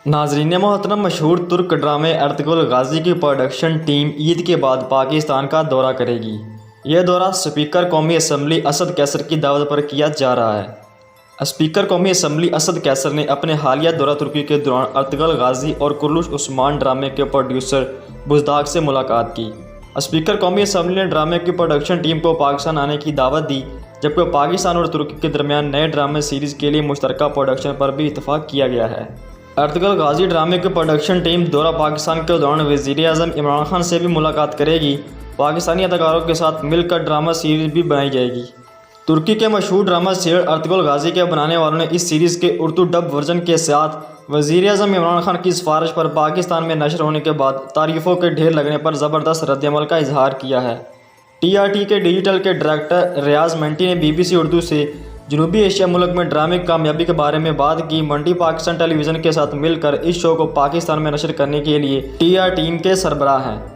ناظرین محترم، مشہور ترک ڈرامے ارطغرل غازی کی پروڈکشن ٹیم عید کے بعد پاکستان کا دورہ کرے گی۔ یہ دورہ اسپیکر قومی اسمبلی اسد قیصر کی دعوت پر کیا جا رہا ہے۔ اسپیکر قومی اسمبلی اسد قیصر نے اپنے حالیہ دورہ ترکی کے دوران ارطغرل غازی اور کرلوش عثمان ڈرامے کے پروڈیوسر بزداگ سے ملاقات کی۔ اسپیکر قومی اسمبلی نے ڈرامے کی پروڈکشن ٹیم کو پاکستان آنے کی دعوت دی، جبکہ پاکستان اور ترکی کے درمیان نئے ڈرامے سیریز کے لیے مشترکہ پروڈکشن پر بھی اتفاق کیا گیا ہے۔ ارطغرل غازی ڈرامے کی پروڈکشن ٹیم دورہ پاکستان کے دوران وزیر اعظم عمران خان سے بھی ملاقات کرے گی۔ پاکستانی اداکاروں کے ساتھ مل کر ڈرامہ سیریز بھی بنائی جائے گی۔ ترکی کے مشہور ڈرامہ سیریل ارطغرل غازی کے بنانے والوں نے اس سیریز کے اردو ڈب ورژن کے ساتھ وزیر اعظم عمران خان کی سفارش پر پاکستان میں نشر ہونے کے بعد تعریفوں کے ڈھیر لگنے پر زبردست رد عمل کا اظہار کیا ہے۔ TRT کے ڈیجیٹل کے ڈائریکٹر ریاض منٹی نے BBC اردو سے جنوبی ایشیا ملک میں ڈرامے کی کامیابی کے بارے میں بات کی۔ منٹی پاکستان ٹیلی ویژن کے ساتھ مل کر اس شو کو پاکستان میں نشر کرنے کے لیے TR ٹیم کے سربراہ ہیں۔